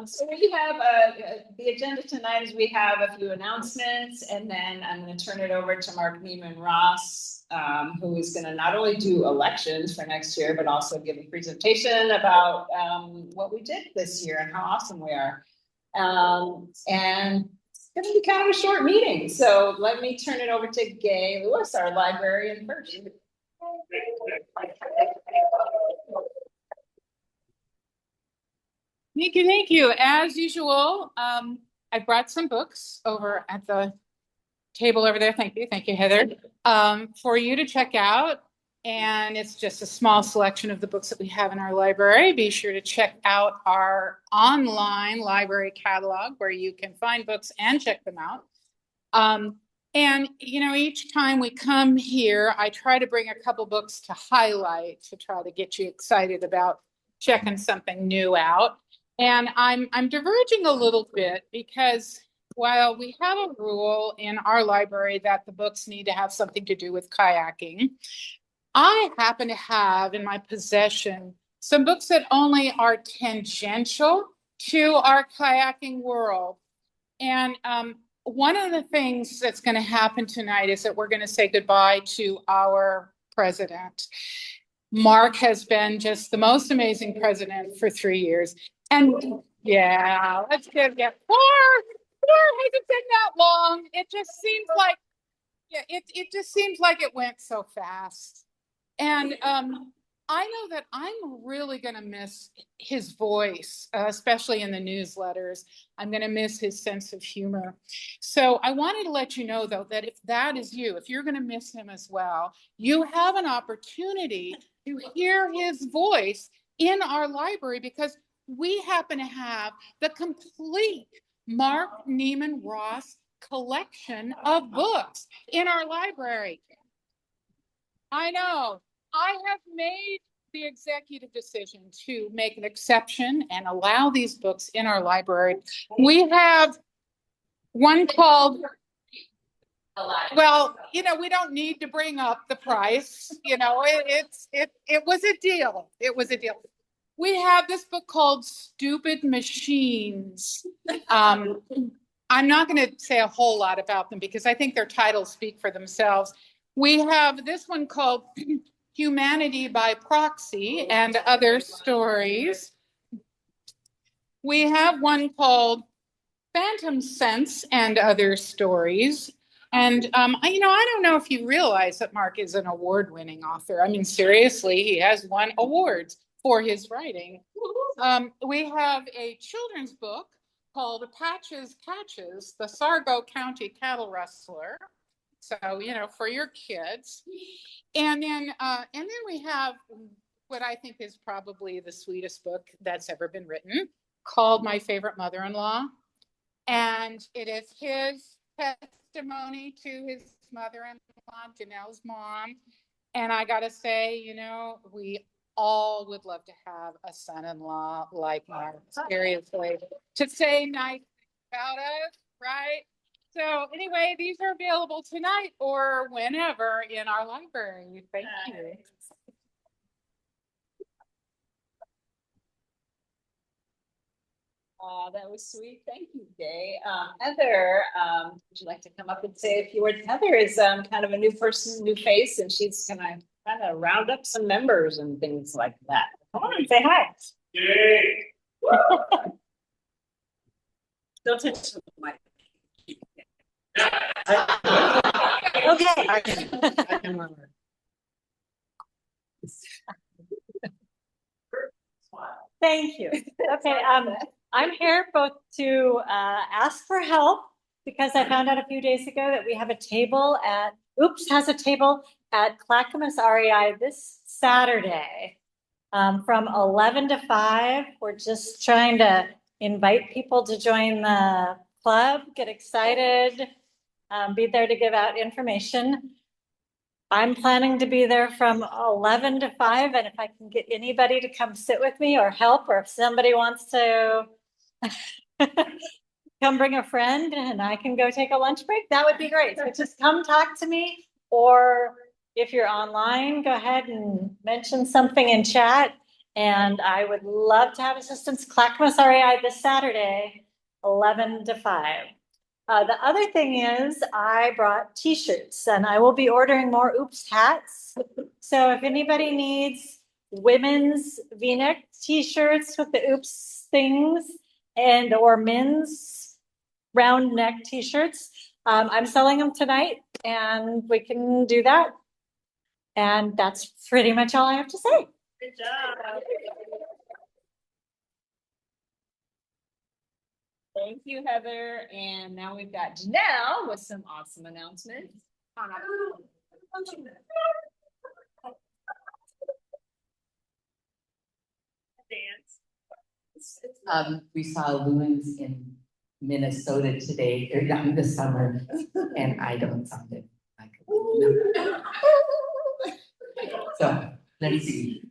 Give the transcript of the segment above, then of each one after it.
So we have the agenda tonight is we have a few announcements, and then I'm going to turn it over to Mark Neiman Ross, who is going to not only do elections for next year, but also give a presentation about what we did this year and how awesome we are. And it's going to be kind of a short meeting. So let me turn it over to Gay Lewis, our librarian first. Thank you. As usual, I brought some books over at the table over there. Thank you, Heather, for you to check out. And it's just a small selection of the books that we have in our library. Be sure to check out our online library catalog where you can find books and check them out. And, you know, each time we come here, I try to bring a couple books to highlight to try to get you excited about checking something new out. And I'm diverging a little bit because while we have a rule in our library that the books need to have something to do with kayaking, I happen to have in my possession some books that only are tangential to our kayaking world. And one of the things that's going to happen tonight is that we're going to say goodbye to our president. Mark has been just the most amazing president for 3 years. And yeah, let's get four hasn't been that long. It just seems like, it just seems like it went so fast. And I know that I'm really going to miss his voice, especially in the newsletters. I'm going to miss his sense of humor. So I wanted to let you know, though, that if that is you, if you're going to miss him as well, you have an opportunity to hear his voice in our library because we happen to have the complete Mark Neiman Ross collection of books in our library. I know. I have made the executive decision to make an exception and allow these books in our library. We have one called, well, you know, we don't need to bring up the price. You know, it was a deal. It was a deal. We have this book called Stupid Machines. I'm not going to say a whole lot about them because I think their titles speak for themselves. We have this one called Humanity by Proxy and Other Stories. We have one called Phantom Sense and Other Stories. And, you know, I don't know if you realize that Mark is an award-winning author. I mean, seriously, he has won awards for his writing. We have a children's book called Patches Catches, the Sargo County Cattle Rustler. So, you know, for your kids. And then we have what I think is probably the sweetest book that's ever been written called My Favorite Mother-in-Law. And it is his testimony to his mother-in-law, Janelle's mom. And I got to say, you know, we all would love to have a son-in-law like Mark, seriously, to say nice things about us, right? So anyway, these are available tonight or whenever in our library. Thank you. That was sweet. Thank you, Gay. Heather, would you like to come up and say a few words? Heather is kind of a new person, new face, and she's gonna kind of round up some members and things like that. Come on, say hi. Yay! Don't touch the mic. Okay. I can remember. Thank you. Okay, I'm here both to ask for help because I found out a few days ago that we have a table at has a table at Clackamas REI this Saturday from 11 to 5. We're just trying to invite people to join the club, get excited, be there to give out information. I'm planning to be there from 11 to 5, and if I can get anybody to come sit with me or help, or if somebody wants to come bring a friend and I can go take a lunch break, that would be great. So just come talk to me, or if you're online, go ahead and mention something in chat. And I would love to have assistance, Clackamas REI this Saturday, 11 to 5. The other thing is I brought t-shirts and I will be ordering more Oops hats. So if anybody needs women's V-neck t-shirts with the Oops things and or men's round neck t-shirts, I'm selling them tonight and we can do that. And that's pretty much all I have to say. Good job. Thank you, Heather. And now we've got Janelle with some awesome announcements. We saw loons in Minnesota today, or not this summer, and I don't sound it like a loon. So, let's see.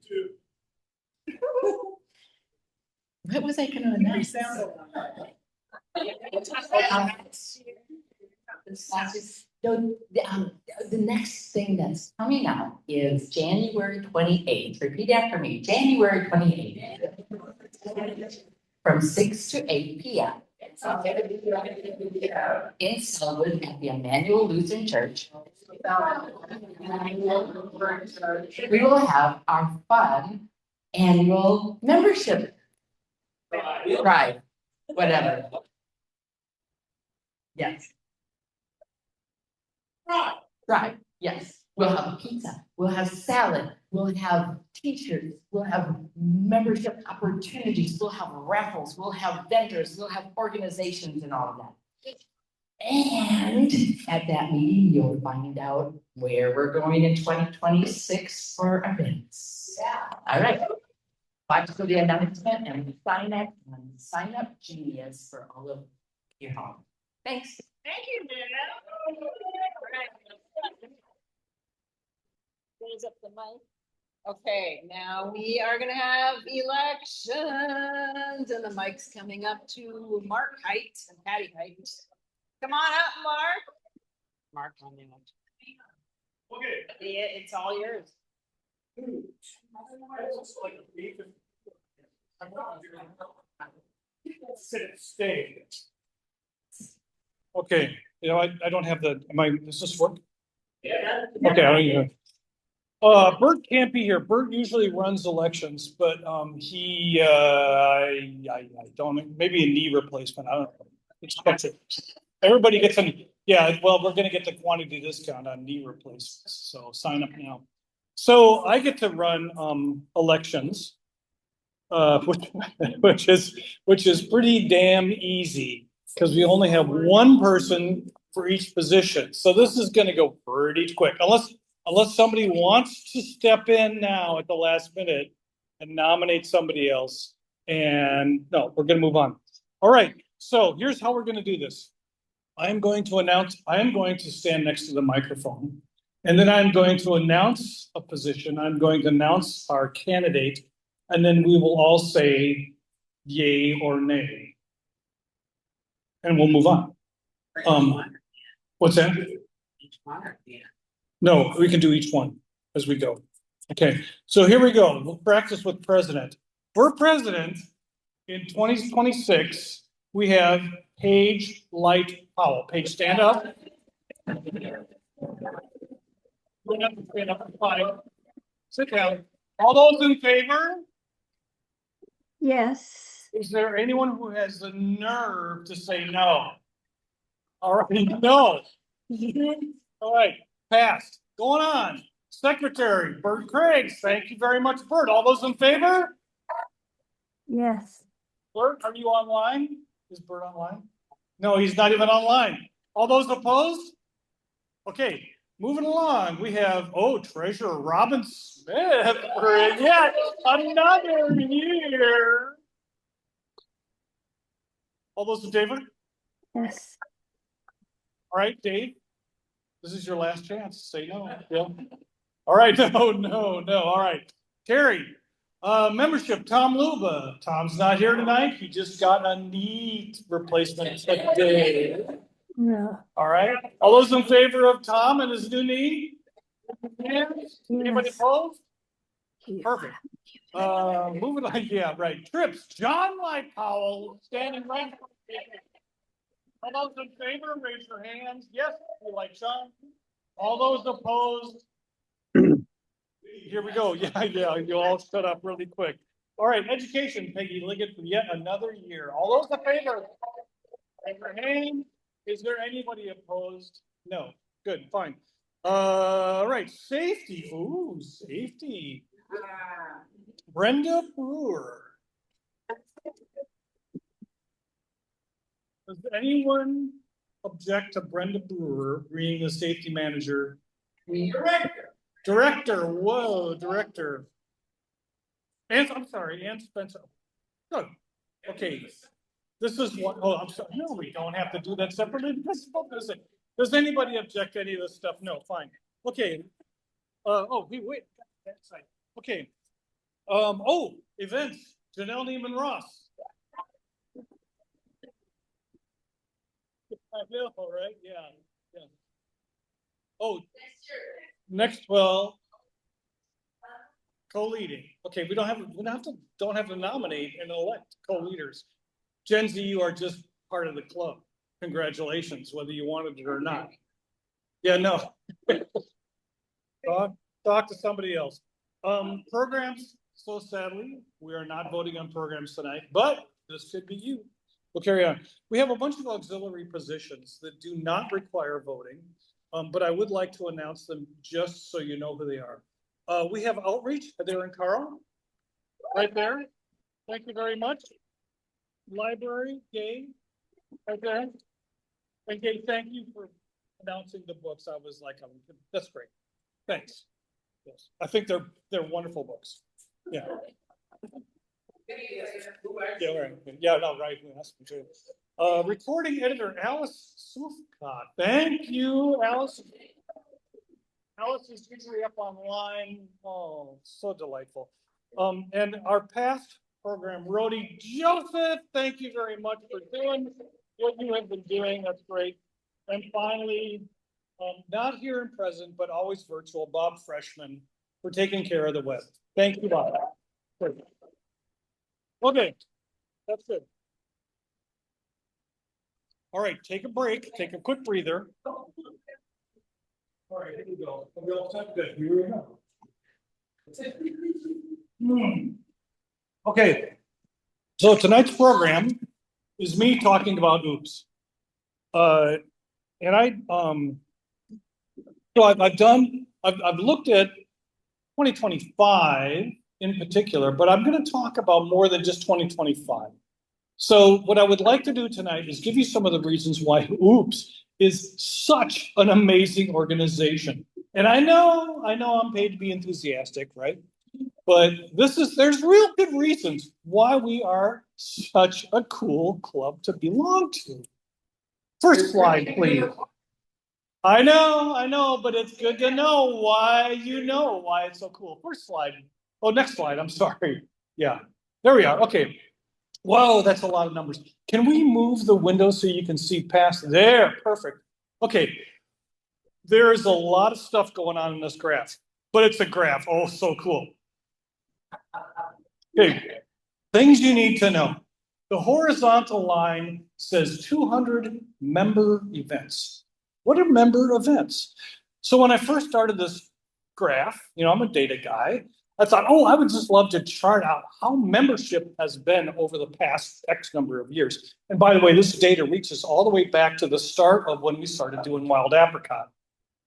What was I gonna announce? The next thing that's coming out is January 28th. Repeat after me, January 28th. From 6 to 8 p.m. in Selwood at the Emmanuel Lutheran Church. We will have our fun annual membership drive, whatever. Yes. Drive, yes. We'll have pizza, we'll have salad, we'll have t-shirts, we'll have membership opportunities, we'll have raffles, we'll have vendors, we'll have organizations and all of that. And at that meeting, you'll find out where we're going in 2026 for events. Yeah. All right. Watch for the announcement and sign up on Sign Up Genius for all of your home. Thanks. Thank you, Janelle. Raise up the mic. Okay, now we are gonna have elections and the mic's coming up to Mark Height and Patty Height. Come on up, Mark. Mark on the election. Okay. Yeah, it's all yours. Stay. Okay, I don't have does this work? Yeah. Okay, I don't even. Bert can't be here. Bert usually runs elections, but he I don't, maybe a knee replacement. I don't know. Expect it. Everybody gets well, we're gonna get the quantity discount on knee replacements, so sign up now. So I get to run elections, which is pretty damn easy because we only have one person for each position. So this is gonna go pretty quick, unless somebody wants to step in now at the last minute and nominate somebody else. And no, we're gonna move on. All right, so here's how we're gonna do this. I am going to stand next to the microphone, and then I'm going to announce a position. I'm going to announce our candidate, and then we will all say yay or nay. And we'll move on. What's that? No, we can do each one as we go. Okay, so here we go. We'll practice with president. For president in 2026, we have Paige Light Powell. Paige, stand up. Stand up, fine. Sit down. All those in favor? Yes. Is there anyone who has the nerve to say no? All right, no. All right, passed. Going on. Secretary, Bert Craigs. Thank you very much, Bert. All those in favor? Yes. Bert, are you online? Is Bert online? No, he's not even online. All those opposed? Okay, moving along. We have, Treasurer Robin Smith for yet another year. All those in favor? Yes. All right, Dave, this is your last chance. Say no. Yeah. All right, no. All right, Terry, membership, Tom Luba. Tom's not here tonight. He just got a knee replacement today. No. All right, all those in favor of Tom and his new knee? Anybody Yes. opposed? Perfect. Moving on, yeah, right. Trips, John Light Powell, standing right. All those in favor, raise your hands. Yes, you like John. All those opposed? Here we go. Yeah, you all shut up really quick. All right, education, Peggy Liggett for yet another year. All those in favor? Raise your hand. Is there anybody opposed? No. Good, fine. All right, safety. Ooh, safety. Brenda Brewer. Does anyone object to Brenda Brewer being the safety manager? Director, whoa, director. I'm sorry, Ann Spencer. Good, okay. This is what, oh, I'm sorry, no, we don't have to do that separately. Does anybody object to any of this stuff? No, fine. Okay. Oh, wait, that side. Okay. Oh, events, Janelle Neiman Ross. I know, right? Yeah. Oh, next, well. Co-leading. Okay, we don't have to nominate and elect co-leaders. Gen Z, you are just part of the club. Congratulations, whether you wanted it or not. Yeah, no. Talk to somebody else. Programs, so sadly, we are not voting on programs tonight, but this could be you. We'll carry on. We have a bunch of auxiliary positions that do not require voting, but I would like to announce them just so you know who they are. We have outreach, there and Carl, right there. Thank you very much. Library, Gabe, right there. And Gabe, thank you for announcing the books. I was like, that's great. Thanks. Yes, I think they're wonderful books. Yeah. Yeah, right. Yeah, no, right. Recording editor Alice Sufcott. Thank you, Alice. Alice is usually up online. Oh, so delightful. And our past program roadie Joseph, thank you very much for doing what you have been doing. That's great. And finally, not here in present, but always virtual, Bob Freshman, for taking care of the web. Thank you, Bob. Okay, that's good. All right, take a break, take a quick breather. All right, here we go. We all set? Good. Here we go. Okay, so tonight's program is me talking about OOPS. And so I've looked at 2025 in particular, but I'm going to talk about more than just 2025. So what I would like to do tonight is give you some of the reasons why OOPS is such an amazing organization. And I know I'm paid to be enthusiastic, right? But there's real good reasons why we are such a cool club to belong to. First slide, please. I know, but it's good to know why it's so cool. First slide. Oh, next slide. I'm sorry. Yeah, there we are. Okay. Whoa, that's a lot of numbers. Can we move the window so you can see past there? Perfect. Okay. There is a lot of stuff going on in this graph, but it's a graph. Oh, so cool. Okay. Things you need to know. The horizontal line says 200 member events. What are member events? So when I first started this graph, I'm a data guy. I thought, I would just love to chart out how membership has been over the past X number of years. And by the way, this data reaches all the way back to the start of when we started doing Wild Apricot,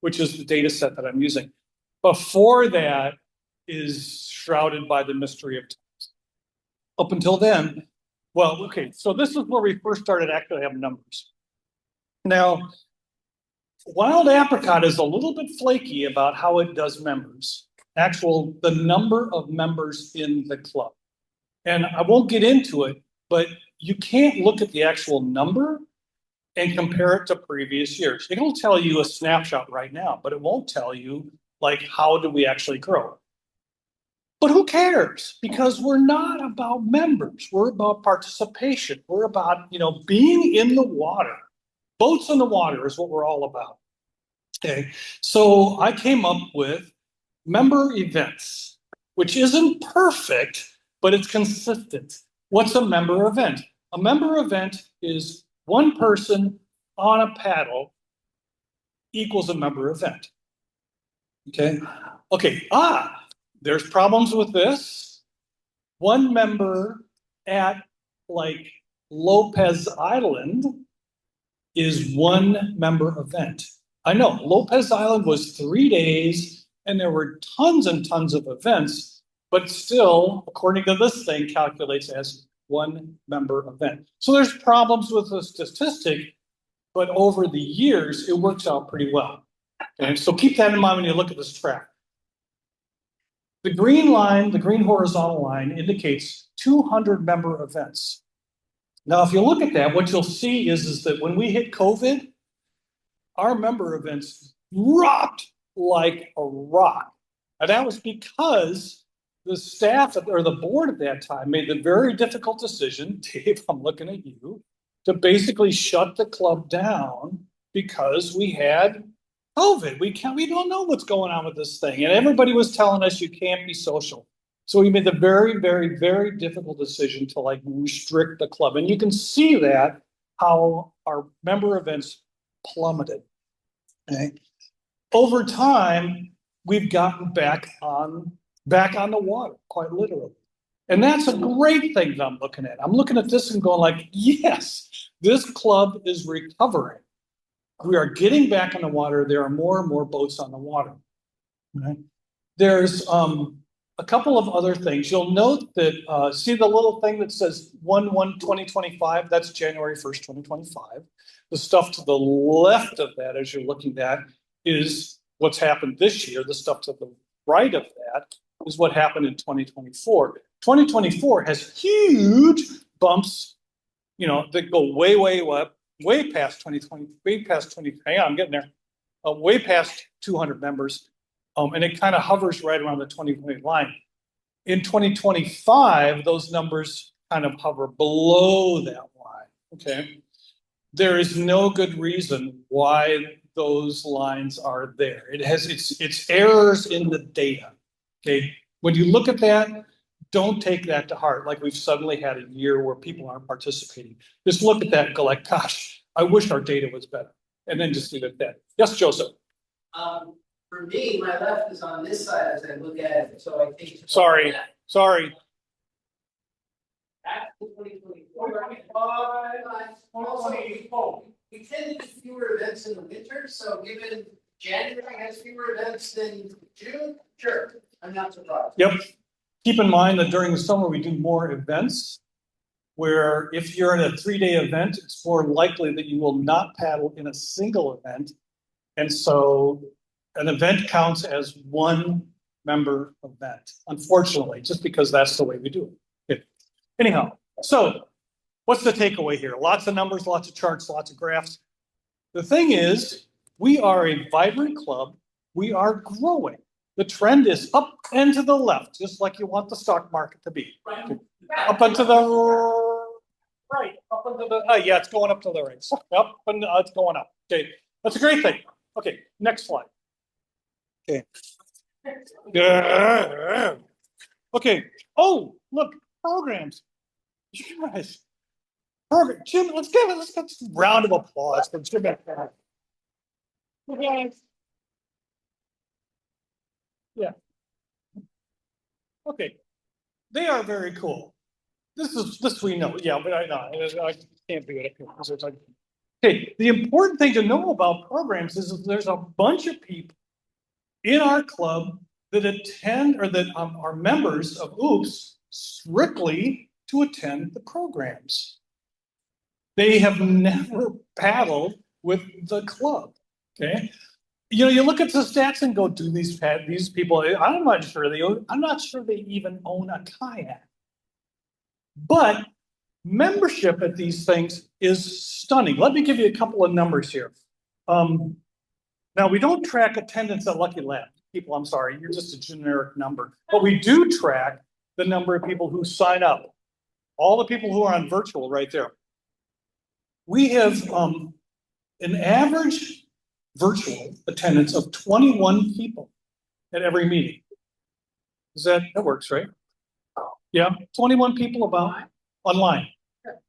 which is the data set that I'm using. Before that is shrouded by the mystery of times. Up until then, well, okay, so this is where we first started actually having numbers. Now, Wild Apricot is a little bit flaky about how it does members. The number of members in the club. And I won't get into it, but you can't look at the actual number and compare it to previous years. It'll tell you a snapshot right now, but it won't tell you how do we actually grow. But who cares? Because we're not about members. We're about participation. We're about, being in the water. Boats in the water is what we're all about. Okay, so I came up with member events. which isn't perfect, but it's consistent. What's a member event? A member event is one person on a paddle equals a member event. Okay, okay, there's problems with this. One member at like Lopez Island is one member event. I know Lopez Island was 3 days and there were tons and tons of events, but still, according to this thing, calculates as one member event. So there's problems with the statistic, but over the years, it works out pretty well. Okay, so keep that in mind when you look at this track. The green line, the green horizontal line indicates 200 member events. Now, if you look at that, what you'll see is that when we hit COVID, our member events dropped like a rock. And that was because the staff or the board at that time made the very difficult decision, Dave, I'm looking at you, to basically shut the club down because we had COVID. We don't know what's going on with this thing. And everybody was telling us you can't be social. So we made the very, very, very difficult decision to like restrict the club. And you can see that how our member events plummeted. Okay. Over time, we've gotten back on the water, quite literally. And that's a great thing that I'm looking at. I'm looking at this and going like, yes, this club is recovering. We are getting back on the water. There are more and more boats on the water. Okay. There's a couple of other things. You'll note that, see the little thing that says 1/1/2025? That's January 1st, 2025. The stuff to the left of that, as you're looking at, is what's happened this year. The stuff to the right of that is what happened in 2024. 2024 has huge bumps, you know, that go way, way up, way past 2020, way past 20, hang on, I'm getting there, way past 200 members. And it kind of hovers right around the 2020 line. In 2025, those numbers kind of hover below that line, okay? There is no good reason why those lines are there. It has it's errors in the data, okay? When you look at that, don't take that to heart, like we've suddenly had a year where people aren't participating. Just look at that and go like, gosh, I wish our data was better. And then just leave it at that. Yes, Joseph? For me, my left is on this side as I look at it, so I think. Sorry. Back to 2024. We tend to do fewer events in the winter, so given January has fewer events than June, sure, I'm not surprised. Yep. Keep in mind that during the summer, we do more events where if you're in a 3-day event, it's more likely that you will not paddle in a single event. And so an event counts as one member event, unfortunately, just because that's the way we do it. Okay. Anyhow, so what's the takeaway here? Lots of numbers, lots of charts, lots of graphs. The thing is, we are a vibrant club. We are growing. The trend is up and to the left, just like you want the stock market to be. Okay. Up and to the right, up and to the, yeah, it's going up to the right. Up and it's going up. Okay, that's a great thing. Okay, next slide. Okay. Okay. Oh, look, programs. You guys. Program. Jim, let's get a round of applause for Jim. Okay. Yeah. Okay. They are very cool. This we know. Yeah, but I can't do it. Okay. The important thing to know about programs is that there's a bunch of people in our club that attend or that are members of OOPS strictly to attend the programs. They have never paddled with the club. Okay. You know, you look at the stats and go, do these people, I'm not sure they even own a kayak. But membership at these things is stunning. Let me give you a couple of numbers here. Now, we don't track attendance at Lucky Lab. People, I'm sorry, you're just a generic number. But we do track the number of people who sign up. All the people who are on virtual right there. We have an average virtual attendance of 21 people at every meeting. That works, right? Yeah, 21 people about online.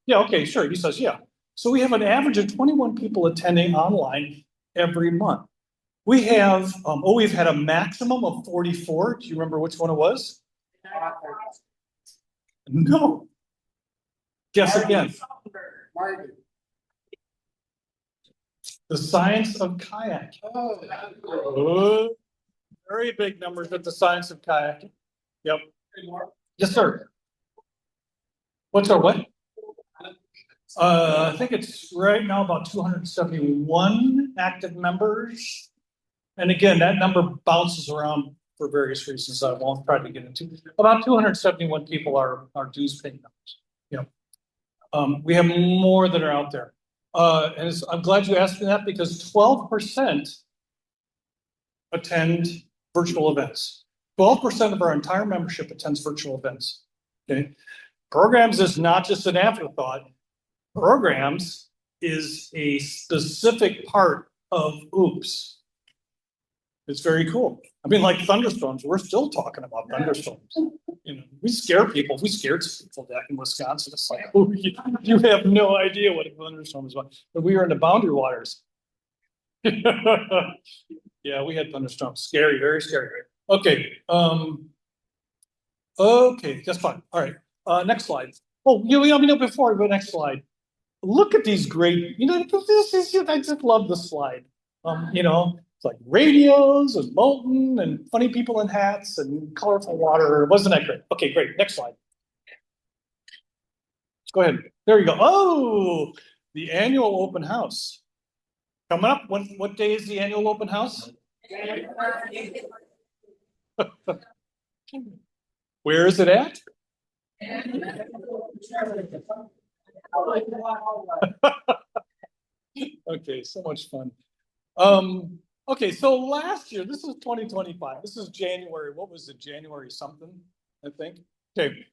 Yeah, okay, sure. He says, yeah. So we have an average of 21 people attending online every month. We have, we've had a maximum of 44. Do you remember which one it was? No. Guess again. Marty. The science of kayak. Oh. Very big numbers at the science of kayaking. Yep. Yes, sir. What's our what? I think it's right now about 271 active members. And again, that number bounces around for various reasons I won't try to get into. About 271 people are dues paying members. Yeah. We have more that are out there. And I'm glad you asked me that because 12% attend virtual events. 12% of our entire membership attends virtual events. Okay. Programs is not just an afterthought. Programs is a specific part of OOPS. It's very cool. I mean, like thunderstorms, we're still talking about thunderstorms. You know, we scare people. We scared people back in Wisconsin. It's like, oh, you have no idea what a thunderstorm is about. But we were in the boundary waters. Yeah, we had thunderstorms. Scary, very scary. Okay. Okay, that's fine. All right. Next slide. Oh, before we go next slide. Look at these great, I just love this slide. It's like radios and molten and funny people in hats and colorful water. Wasn't that great? Okay, great. Next slide. Go ahead. There you go. Oh, the annual open house. Coming up, what day is the annual open house? Where is it at? Okay, so much fun. Okay, so last year, this is 2025. This is January. What was it? January something, I think. Okay,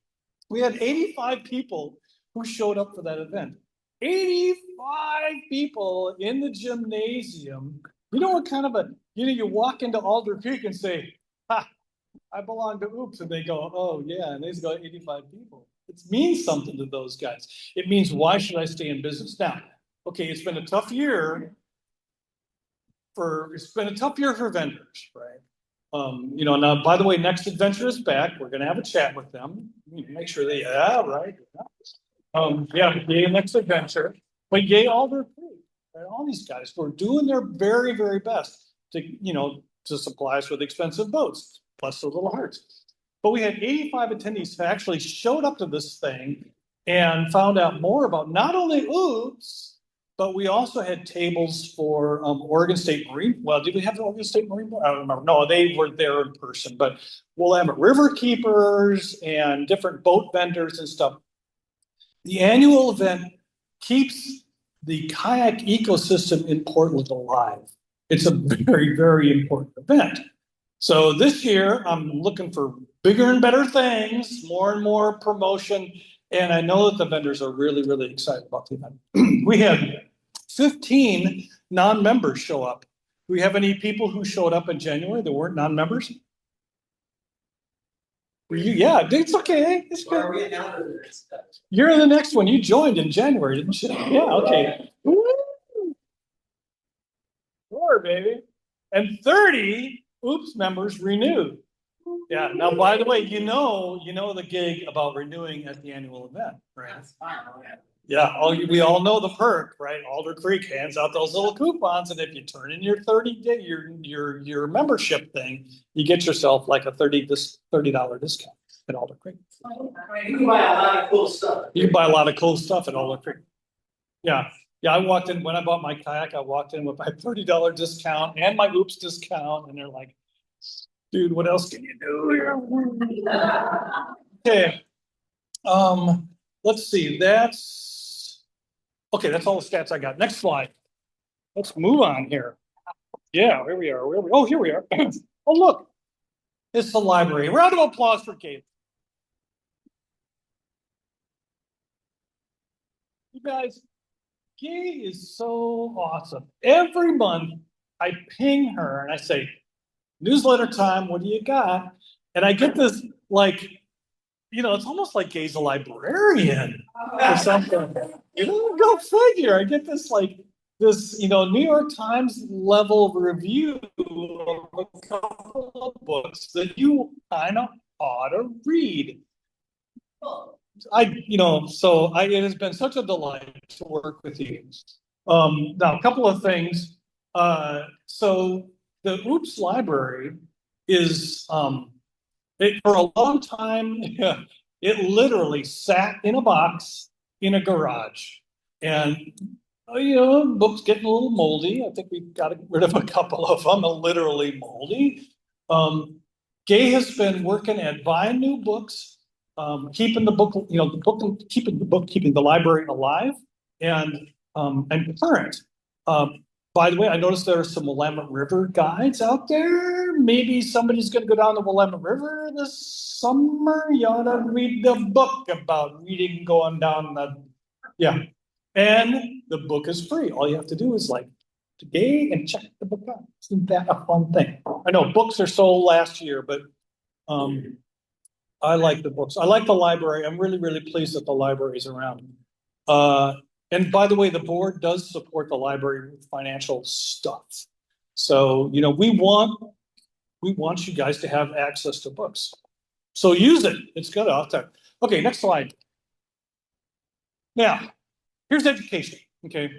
we had 85 people who showed up for that event. 85 people in the gymnasium. You know what kind of you walk into Alder Creek and say, ha, I belong to OOPS, and they go, oh yeah, and they've got 85 people. It means something to those guys. It means, why should I stay in business? Now, okay, it's been a tough year for vendors, right? Now, by the way, Next Adventure is back. We're gonna have a chat with them. Make sure they, right. Yay Next Adventure, but yay Alder Creek, right? All these guys who are doing their very, very best to supply us with expensive boats, plus the little hearts. But we had 85 attendees who actually showed up to this thing and found out more about not only OOPS, but we also had tables for Oregon State Marine. Well, did we have the Oregon State Marine Board? I don't remember. No, they were there in person, but we'll have river keepers and different boat vendors and stuff. The annual event keeps the kayak ecosystem in Portland alive. It's a very, very important event. So this year, I'm looking for bigger and better things, more and more promotion. And I know that the vendors are really, really excited about the event. We had 15 non-members show up. Do we have any people who showed up in January that weren't non-members? Were you? Yeah, it's okay. It's good. You're in the next one. You joined in January, didn't you? Yeah, okay. Woo! Sure, baby. And 30 OOPS members renewed. Yeah. Now, by the way, you know the gig about renewing at the annual event, right? Yeah. We all know the perk, right? Alder Creek hands out those little coupons, and if you turn in your 30-day your membership thing, you get yourself like a $30 discount at Alder Creek. You can buy a lot of cool stuff. You can buy a lot of cool stuff at Alder Creek. Yeah. Yeah, I walked in when I bought my kayak. I walked in with my $30 discount and my OOPS discount, and they're like, "Dude, what else can you do here?" Okay. Let's see. That's all the stats I got. Next slide. Let's move on here. Yeah, here we are. Oh, here we are. Oh, look. It's the library. Round of applause for Kate. You guys. Kay is so awesome. Every month I ping her and I say, newsletter time, what do you got? And I get this, like, it's almost like Gay's a librarian or something. Go figure. I get this New York Times level review of a couple of books that you kind of ought to read. It has been such a delight to work with you. Now, a couple of things. So the Oops Library is, for a long time, it literally sat in a box in a garage. And, books getting a little moldy. I think we got rid of a couple of them, literally moldy. Gay has been working at buying new books, keeping the library alive and current. By the way, I noticed there are some Willamette River guides out there. Maybe somebody's going to go down the Willamette River this summer. You ought to read the book about reading going down and the book is free. All you have to do is today and check the book out. Isn't that a fun thing? I know books are sold last year, but I like the books. I like the library. I'm really, really pleased that the library is around. And by the way, the board does support the library with financial stuff. So, we want you guys to have access to books. So use it. It's good out there. Okay, next slide. Now, here's education. Okay.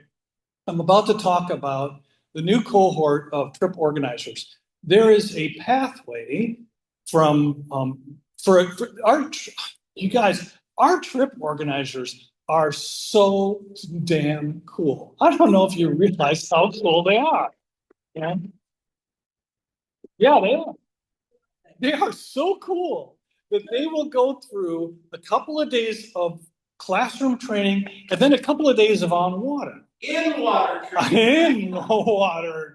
I'm about to talk about the new cohort of trip organizers. There is a pathway from our trip organizers are so damn cool. I don't know if you realize how cool they are. Yeah, they are. They are so cool that they will go through a couple of days of classroom training and then a couple of days of on water. In water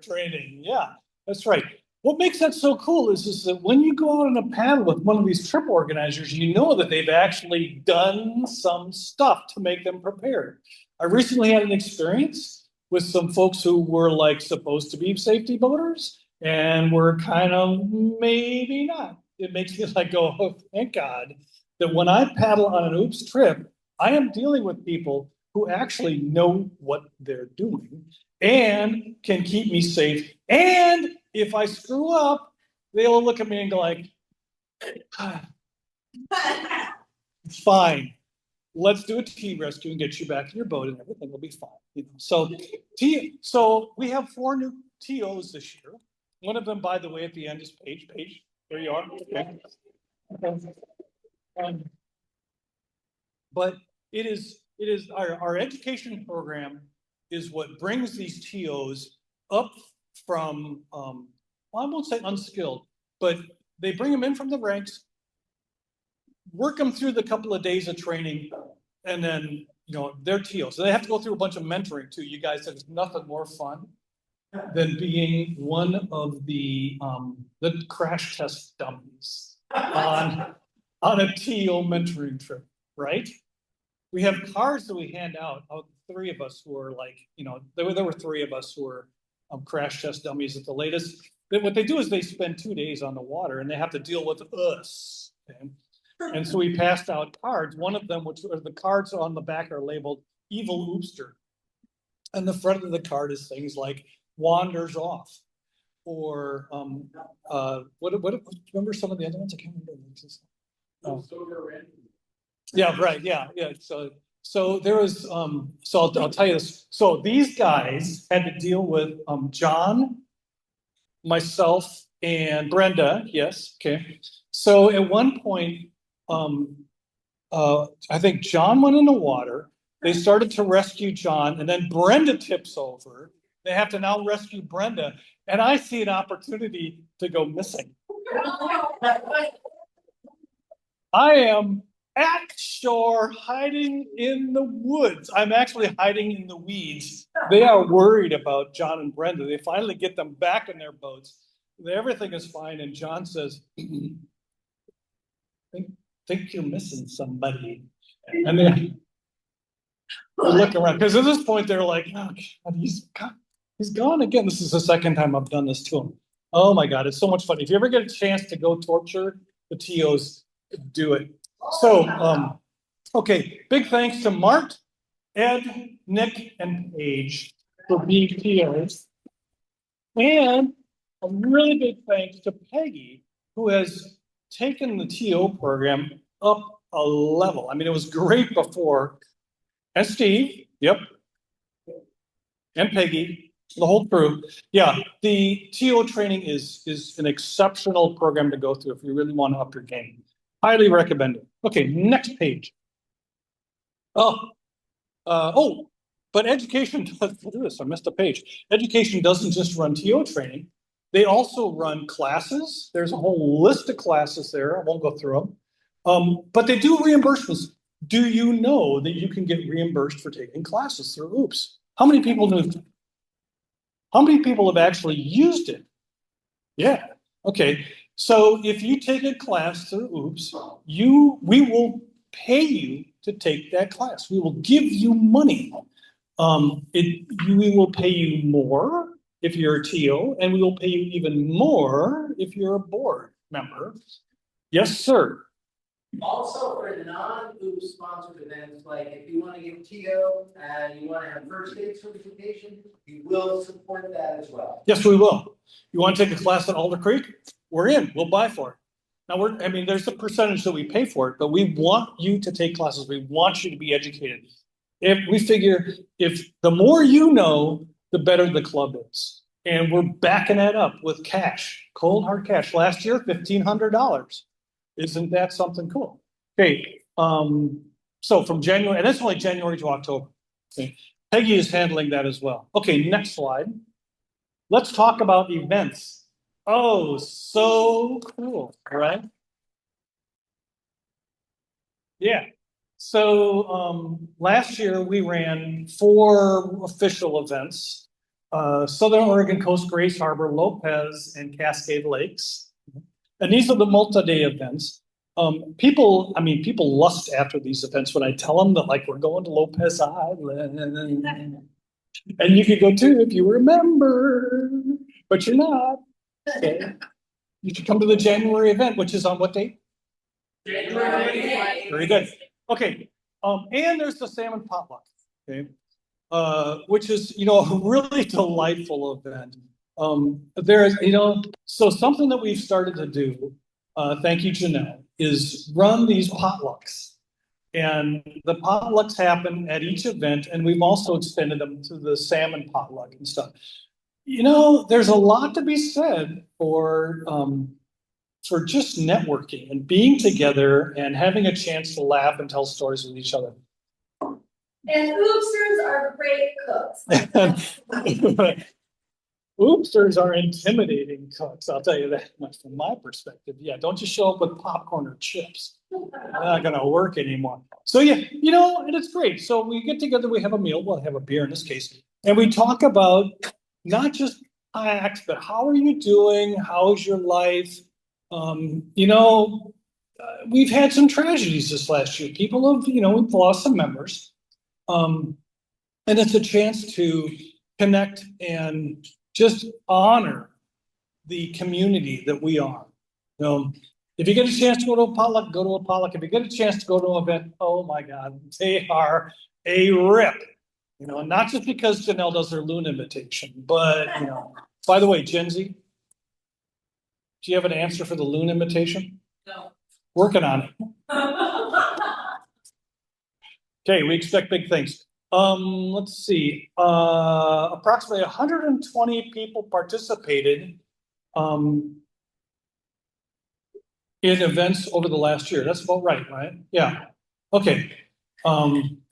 training. Yeah, that's right. What makes that so cool is that when you go out on a paddle with one of these trip organizers, you know that they've actually done some stuff to make them prepared. I recently had an experience with some folks who were supposed to be safety boaters and were kind of maybe not. It makes me go, oh, thank God that when I paddle on an Oops trip, I am dealing with people who actually know what they're doing and can keep me safe. And if I screw up, they'll look at me and go fine, let's do a T-rescue and get you back in your boat and everything will be fine. So we have 4 new TOs this year. One of them, by the way, at the end is Paige. Paige, there you are. Okay. But it is our education program is what brings these TOs up from, I won't say unskilled, but they bring them in from the ranks, work them through the couple of days of training, and then, they're TOs. So they have to go through a bunch of mentoring too. You guys, there's nothing more fun than being one of the crash test dummies on a TO mentoring trip, right? We have cards that we hand out. 3 of us who are there were 3 of us who were crash test dummies at the latest. What they do is they spend 2 days on the water and they have to deal with us. Okay? And so we passed out cards. One of them, which are the cards on the back, are labeled Evil Oopster. And the front of the card is things like wanders off. Or remember some of the other ones? I can't remember. Yeah, right. Yeah. So there was so I'll tell you this. So these guys had to deal with John, myself, and Brenda. Yes. Okay. So at one point, I think John went in the water. They started to rescue John, and then Brenda tips over. They have to now rescue Brenda, and I see an opportunity to go missing. I am at shore, hiding in the woods. I'm actually hiding in the weeds. They are worried about John and Brenda. They finally get them back in their boats. Everything is fine, and John says, think you're missing somebody. And they look around, because at this point they're like, oh, God, he's gone again. This is the second time I've done this to him. Oh my God, it's so much fun. If you ever get a chance to go torture the TOs do it. So, okay, big thanks to Mark, Ed, Nick, and Paige for being TOs. And a really big thanks to Peggy, who has taken the TO program up a level. I mean, it was great before. And Steve, yep. And Peggy, the whole crew. Yeah, the TO training is an exceptional program to go through if you really want to up your game. Highly recommend it. Okay, next page. But education does this. I missed a page. Education doesn't just run TO training. They also run classes. There's a whole list of classes there. I won't go through them. But they do reimbursements. Do you know that you can get reimbursed for taking classes through OOPS? How many people knew? How many people have actually used it? Yeah. Okay. So if you take a class through OOPS, we will pay you to take that class. We will give you money. We will pay you more if you're a TO, and we will pay you even more if you're a board member. Yes, sir. Also for non-OOPS sponsored events, like if you want to give TO and you want to have first aid certification, you will support that as well. Yes, we will. You want to take a class at Alder Creek? We're in. We'll buy for it. Now there's a percentage that we pay for it, but we want you to take classes. We want you to be educated. If we figure if the more you know, the better the club is. And we're backing that up with cash, cold hard cash. Last year, $1,500. Isn't that something cool? Okay, so from January, and that's only January to October. Okay. Peggy is handling that as well. Okay, next slide. Let's talk about events. Oh, so cool, right? Yeah. So last year we ran 4 official events. Southern Oregon Coast, Grace Harbor, Lopez, and Cascade Lakes. And these are the multi-day events. People lust after these events when I tell them that like we're going to Lopez Island. And you could go too if you were a member, but you're not. Okay. You should come to the January event, which is on what date? January. Very good. Okay. And there's the salmon potluck. Okay. Which is, a really delightful event. So something that we've started to do, thank you, Janelle, is run these potlucks. And the potlucks happen at each event, and we've also extended them to the salmon potluck and stuff. There's a lot to be said for just networking and being together and having a chance to laugh and tell stories with each other. And oopsters are great cooks. Oopsters are intimidating cooks, I'll tell you that much from my perspective. Yeah, don't just show up with popcorn or chips. They're not gonna work anymore. So yeah, and it's great. So we get together, we have a meal, we'll have a beer in this case, and we talk about not just acts, but how are you doing? How's your life? We've had some tragedies this last year. People have, we've lost some members. And it's a chance to connect and just honor the community that we are. If you get a chance to go to a potluck, go to a potluck. If you get a chance to go to an event, oh my God, they are a rip. Not just because Janelle does her loon invitation, but by the way, Gen Z, do you have an answer for the loon invitation? No. Working on it. Okay, we expect big things. Let's see. Approximately 120 people participated in events over the last year. That's about right? Yeah. Okay.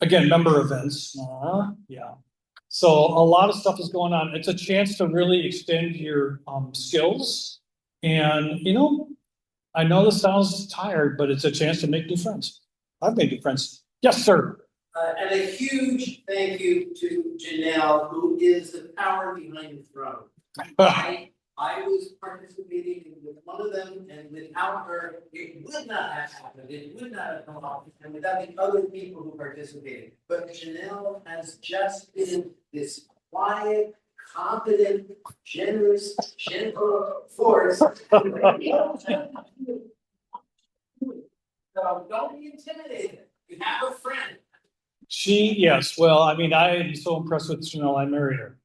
Again, member events. Yeah. So a lot of stuff is going on. It's a chance to really extend your skills. And, I know this sounds tired, but it's a chance to make new friends. I've made new friends. Yes, sir. And a huge thank you to Janelle, who is the power behind the throne. I was participating with one of them, and without her, it would not have happened. It would not have come off, and without the other people who participated. But Janelle has just been this quiet, competent, generous, gentle force. So don't be intimidated. You have a friend. Yes, well, I mean, I am so impressed with Janelle, I married her.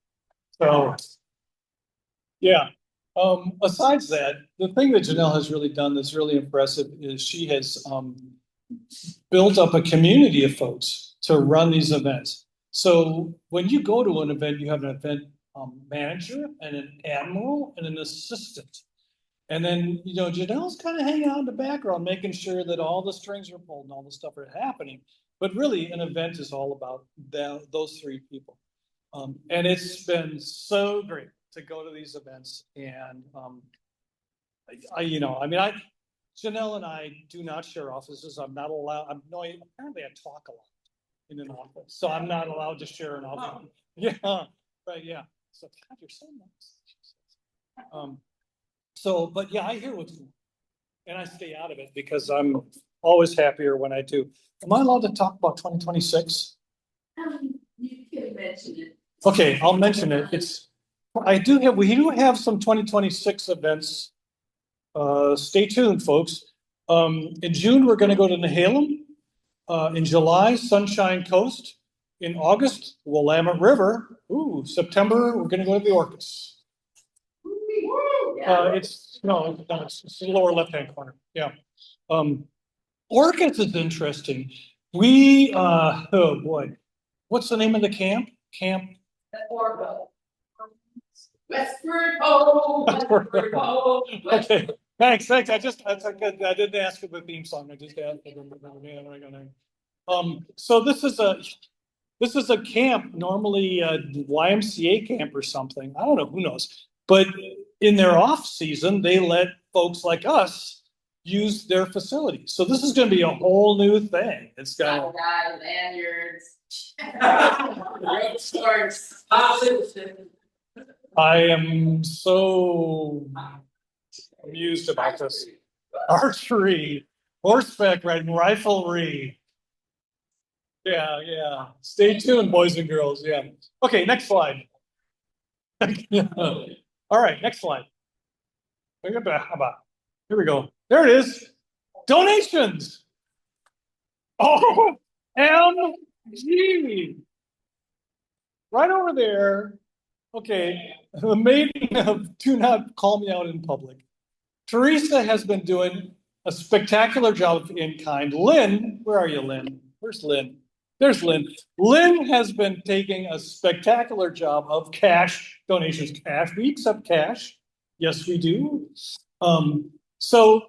So, yeah. Besides that, the thing that Janelle has really done that's really impressive is she has, built up a community of folks to run these events. So when you go to an event, you have an event, manager and an admiral and an assistant. And then, Janelle's kind of hanging out in the background, making sure that all the strings are pulled and all the stuff are happening. But really, an event is all about those three people. And it's been so great to go to these events. And Janelle and I do not share offices. I'm not allowed. Apparently I talk a lot in an office, so I'm not allowed to share an office. Yeah, right. Yeah. So God, you're so nice. But yeah, I hear what's going on, and I stay out of it because I'm always happier when I do. Am I allowed to talk about 2026? You can mention it. Okay, I'll mention it. We do have some 2026 events. Stay tuned, folks. In June, we're gonna go to Nehalem. In July, Sunshine Coast. In August, Willamette River. September, we're gonna go to the Orcas. It's the lower left-hand corner, yeah. Orcas is interesting. Oh boy, what's the name of the camp? Westward ho, westward ho. Okay, thanks. I didn't ask for the theme song, I just asked. So this is a camp, normally a YMCA camp or something, I don't know, who knows? But in their off season, they let folks like us use their facilities. So this is gonna be a whole new thing. It's got Lanyards. Road starts. I am so amused about this. Archery, horseback riding, riflery. Yeah. Stay tuned, boys and girls. Yeah. Okay, next slide. All right, next slide. How about? Here we go. There it is. Donations. OMG. Right over there. Okay, the maiden of do not call me out in public. Teresa has been doing a spectacular job of in-kind. Lynn, where are you, Lynn? Where's Lynn? There's Lynn. Lynn has been taking a spectacular job of cash donations. Cash, we accept cash. Yes, we do. So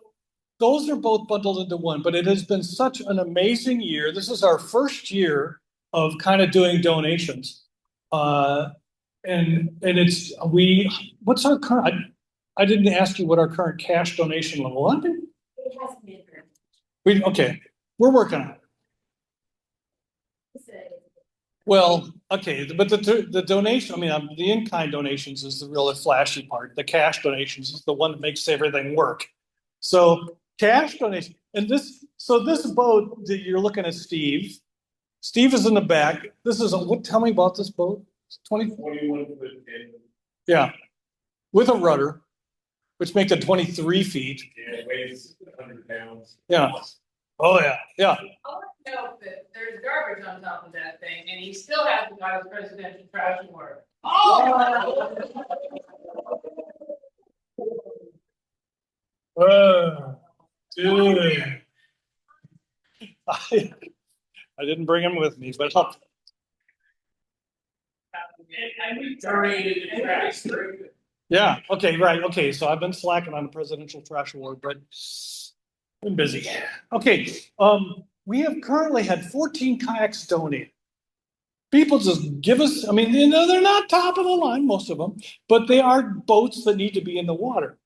those are both bundled into one, but it has been such an amazing year. This is our first year of kind of doing donations. And what's our current, I didn't ask you what our current cash donation level is. It hasn't been very. Okay, we're working on it. Well, okay, but the donation, the in-kind donations is the really flashy part. The cash donations is the one that makes everything work. So cash donation, and this boat that you're looking at, Steve is in the back. Tell me about this boat. 21 foot. Yeah, with a rudder, which makes it 23 feet. Yeah, it weighs 100 pounds. Yeah. Oh, yeah. I want to note that there's garbage on top of that thing, and he still hasn't got his presidential trash award. Dude. I didn't bring him with me, but And we donated the trash. yeah, okay, right, okay, so I've been slacking on the presidential trash award, but been busy. Okay, we have currently had 14 kayaks donated. People just give us, they're not top of the line, most of them, but they are boats that need to be in the water.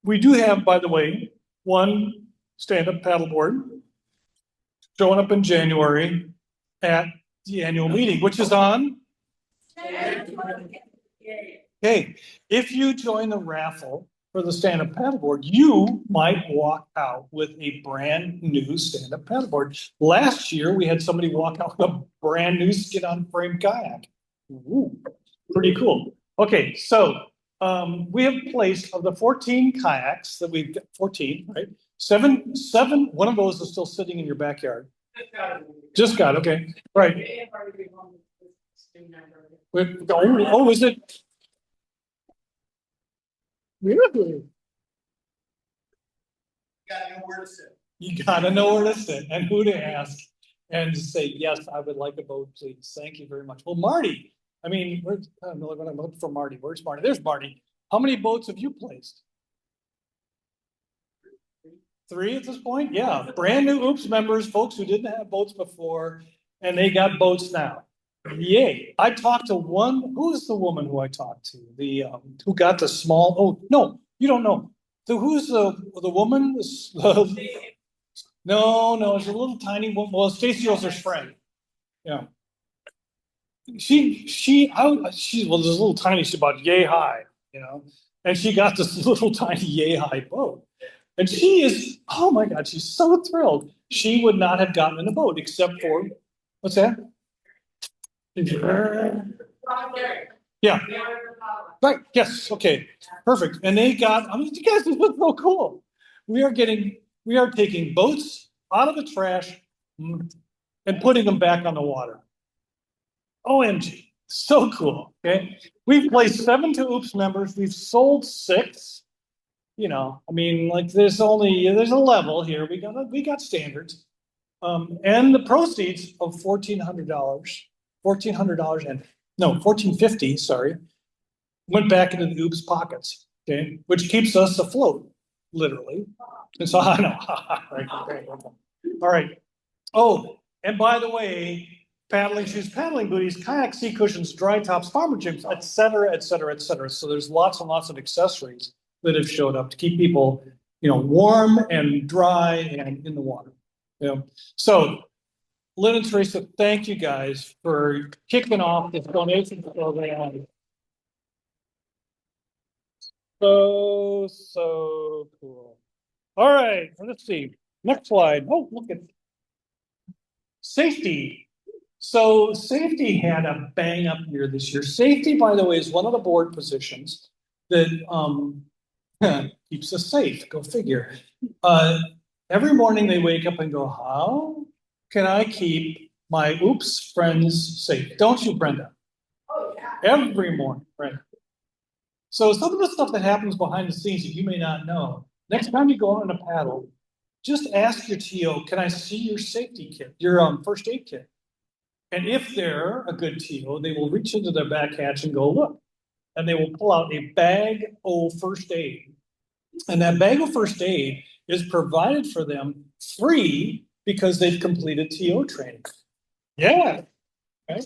We do have, by the way, one stand-up paddleboard showing up in January at the annual meeting, which is on. Okay, if you join the raffle for the stand-up paddleboard, you might walk out with a brand new stand-up paddleboard. Last year, we had somebody walk out with a brand new skid-on frame kayak. Ooh, pretty cool. Okay, so We have placed of the 14 kayaks that we've got, 14, right? Seven, one of those is still sitting in your backyard. Just got, okay, right. Oh, is it? Really? Gotta know where to sit. You gotta know where to sit and who to ask and to say, yes, I would like a boat, please. Thank you very much. Well, Marty, I mean, where's, I don't know what I'm looking for Marty. Where's Marty? There's Marty. How many boats have you placed? 3 at this point? Yeah, brand new Oops members, folks who didn't have boats before, and they got boats now. Yay. I talked to one, who is the woman who I talked to? The, who got the small, oh, no, you don't know. Who's the woman? No, it's a little tiny one. Well, Stacy Olser's friend. Yeah. She's well, this little tiny, she's about yay high, you know, and she got this little tiny yay high boat. And she is, oh my God, she's so thrilled. She would not have gotten in a boat except for, what's that? Yeah. Right, yes, okay, perfect. And they got, I mean, you guys, this was so cool. We are taking boats out of the trash and putting them back on the water. OMG, so cool, okay? We've placed 7 to Oops members, we've sold 6. You know, I mean, like there's a level here, we got standards. And the proceeds of $1,450, sorry, went back into the Oops pockets, okay, which keeps us afloat, literally. And so I know. All right. Oh, and by the way, paddling shoes, paddling booties, kayak sea cushions, dry tops, farmer gyms, et cetera, et cetera, et cetera. So there's lots and lots of accessories that have showed up to keep people, you know, warm and dry and in the water. You know, so Lynn and Teresa, thank you guys for kicking off this donation program. So cool. All right, let's see. Next slide. Oh, look at safety. So safety had a bang up year this year. Safety, by the way, is one of the board positions that keeps us safe. Go figure. Every morning they wake up and go, how can I keep my Oops friends safe? Don't you, Brenda? Oh, yeah. Every morning, right? So some of the stuff that happens behind the scenes that you may not know, next time you go out on a paddle, just ask your TO, can I see your safety kit, your first aid kit? And if they're a good TO, they will reach into their back hatch and go, look, and they will pull out a bag of first aid. And that bag of first aid is provided for them free because they've completed TO training. Yeah, right?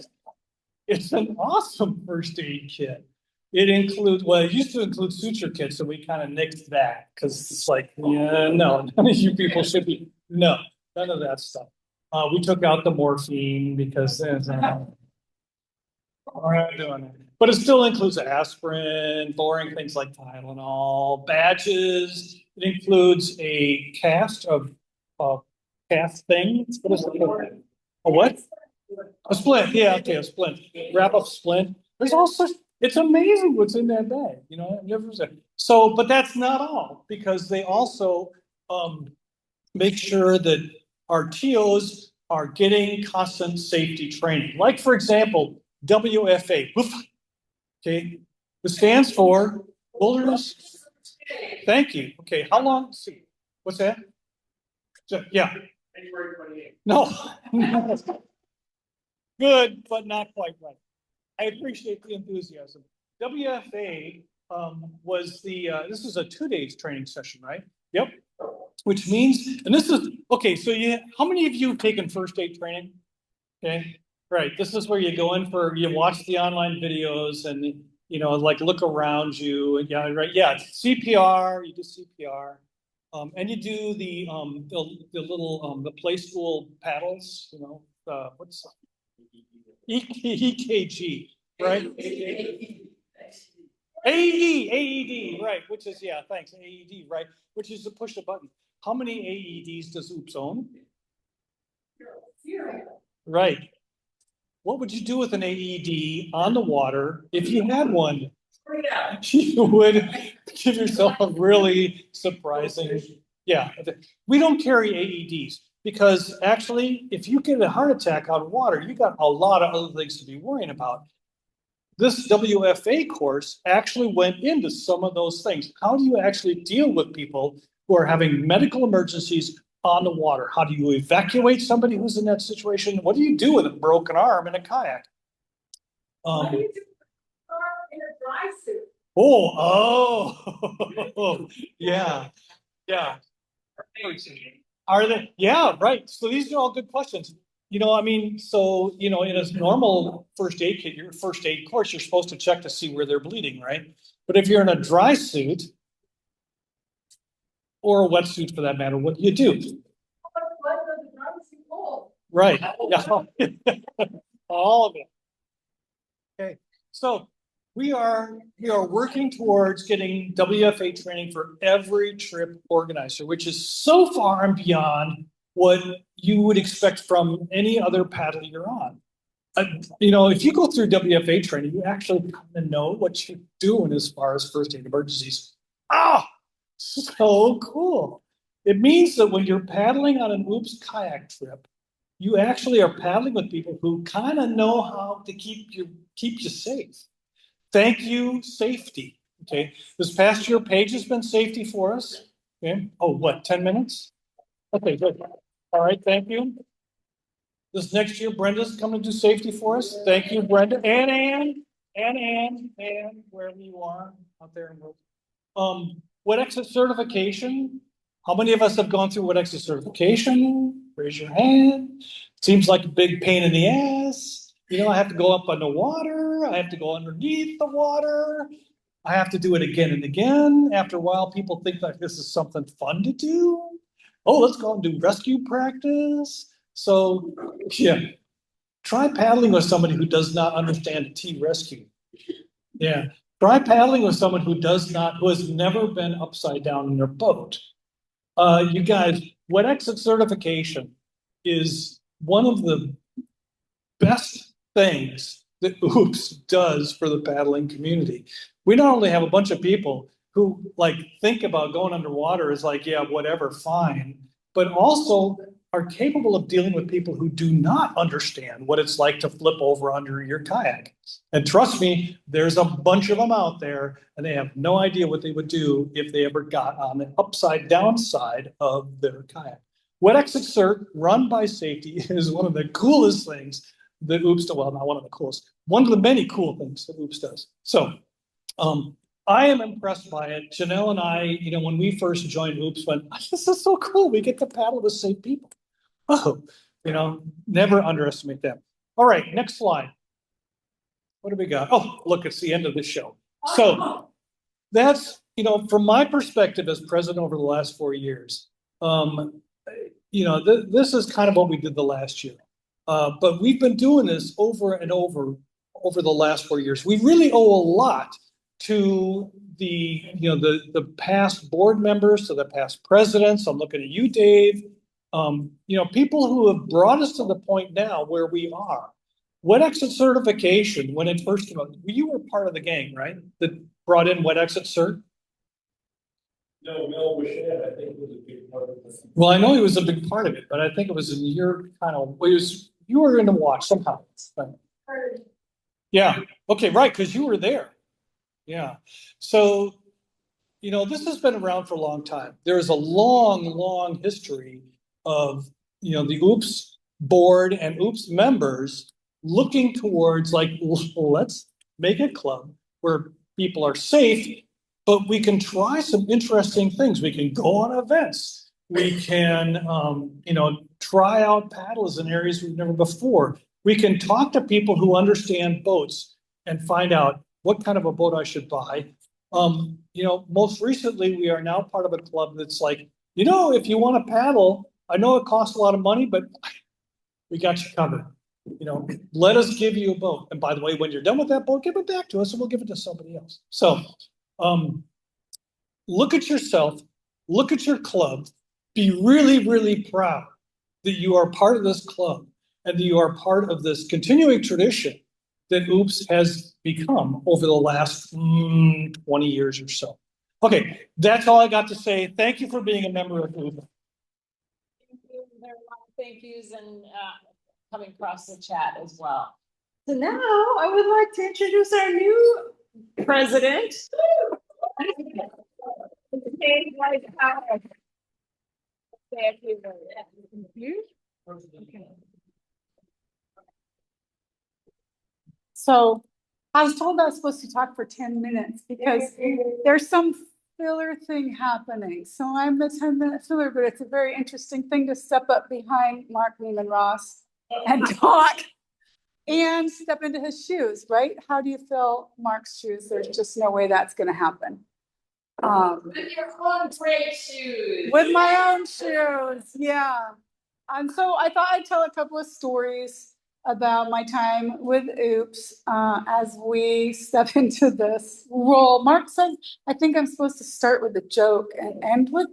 It's an awesome first aid kit. It includes, well, it used to include suture kits, so we kind of nixed that because it's like, yeah, no, none of you people should be, no, none of that stuff. We took out the morphine because we're not doing it. But it still includes aspirin, boring things like Tylenol, badges. It includes a cast of cast things. What is it? A what? A splint. Yeah, okay, a splint. Wrap up splint. There's all sorts. It's amazing what's in that bag, you know. So, but that's not all, because they also make sure that our TOs are getting constant safety training. Like, for example, WFA. Okay, it stands for Wilderness. Thank you. Okay, how long? What's that? Yeah. January 28th. No. Good, but not quite right. I appreciate the enthusiasm. WFA was the, this is a 2 days training session, right? Yep. Which means, and this is, okay, so how many of you have taken first aid training? Okay, right. This is where you go in you watch the online videos and, you know, like look around you. Yeah, right. Yeah, CPR, you do CPR. And you do the little, the play school paddles, you know, what's EKG, right? AED, right, which is, yeah, thanks, AED, right, which is to push a button. How many AEDs does Oops own? Zero. Right. What would you do with an AED on the water if you had one? You would give yourself a really surprising, yeah. We don't carry AEDs because actually, if you get a heart attack on water, you got a lot of other things to be worrying about. This WFA course actually went into some of those things. How do you actually deal with people who are having medical emergencies on the water? How do you evacuate somebody who's in that situation? What do you do with a broken arm in a kayak? What do you do in a dry suit? Oh, yeah, yeah. Are they? Yeah, right. So these are all good questions. You know, I mean, so, you know, in a normal first aid kit, your first aid course, you're supposed to check to see where they're bleeding, right? But if you're in a dry suit or a wetsuit for that matter, what do you do? What does the dry suit hold? Right, yeah. All of it. Okay, so we are working towards getting WFA training for every trip organizer, which is so far and beyond what you would expect from any other paddle you're on. You know, if you go through WFA training, you actually kind of know what you're doing as far as first aid emergencies. Ah, so cool. It means that when you're paddling on an OOPS kayak trip, you actually are paddling with people who kind of know how to keep you safe. Thank you, safety. Okay, this past year, Paige has been safety for us. Okay, oh, what, 10 minutes? Okay, good. All right, thank you. This next year, Brenda's coming to do safety for us. Thank you, Brenda. And Ann, wherever you are out there. Wet exit certification. How many of us have gone through wet exit certification? Raise your hand. Seems like a big pain in the ass. You know, I have to go up on the water. I have to go underneath the water. I have to do it again and again. After a while, people think that this is something fun to do. Oh, let's go and do rescue practice. So, yeah, try paddling with somebody who does not understand T-rescue. Yeah, try paddling with someone who has never been upside down in their boat. You guys, wet exit certification is one of the best things that OOPS does for the paddling community. We not only have a bunch of people who like think about going underwater as like, yeah, whatever, fine, but also are capable of dealing with people who do not understand what it's like to flip over under your kayak. And trust me, there's a bunch of them out there and they have no idea what they would do if they ever got on the upside down side of their kayak. Wet exit cert run by safety is one of the coolest things that OOPS does. Well, not one of the coolest, one of the many cool things that OOPS does. So, I am impressed by it. Janelle and I, you know, when we first joined OOPS, went, this is so cool. We get to paddle with safe people. Oh, you know, never underestimate them. All right, next slide. What do we got? Oh, look, it's the end of the show. So that's, you know, from my perspective as president over the last 4 years, you know, this is kind of what we did the last year. But we've been doing this over and over the last 4 years. We really owe a lot to the, you know, the past board members, to the past presidents. I'm looking at you, Dave. You know, people who have brought us to the point now where we are. Wet exit certification, when it first came out, you were part of the gang, right? That brought in wet exit cert? No, Mel Wishad, I think was a big part of this. Well, I know he was a big part of it, but I think it was in your kind of, you were in the watch somehow. But, yeah, okay, right, because you were there. Yeah, so, you know, this has been around for a long time. There's a long, long history of, you know, the OOPS board and OOPS members looking towards like, let's make a club where people are safe, but we can try some interesting things. We can go on events. We can, you know, try out paddles in areas we've never before. We can talk to people who understand boats and find out what kind of a boat I should buy. You know, most recently, we are now part of a club that's like, you know, if you want to paddle, I know it costs a lot of money, but we got you covered. You know, let us give you a boat. And by the way, when you're done with that boat, give it back to us and we'll give it to somebody else. So look at yourself, look at your club, be really, really proud that you are part of this club and that you are part of this continuing tradition that Oops has become over the last 20 years or so. Okay, that's all I got to say. Thank you for being a member of Oops. Thank you. There are a lot of thank yous and coming across the chat as well. So now I would like to introduce our new president. Dave Whitehouse. Thank you. So I was told I was supposed to talk for 10 minutes because there's some filler thing happening. So I'm a 10-minute filler, but it's a very interesting thing to step up behind Mark Neiman Ross and talk and step into his shoes, right? How do you fill Mark's shoes? There's just no way that's going to happen. With your own great shoes. With my own shoes, yeah. And so I thought I'd tell a couple of stories about my time with Oops as we step into this role. Mark said, I think I'm supposed to start with a joke and end with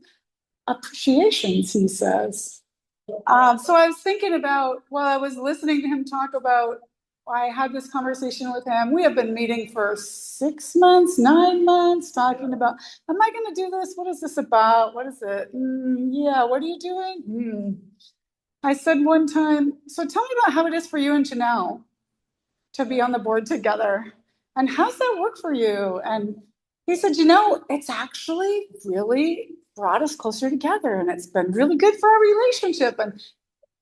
appreciations, he says. So I was thinking about, while I was listening to him talk about, I had this conversation with him. We have been meeting for 6 months, 9 months, talking about, am I going to do this? What is this about? What is it? Yeah, what are you doing? I said one time, so tell me about how it is for you and Janelle to be on the board together. And how's that work for you? And he said, it's actually really brought us closer together and it's been really good for our relationship. And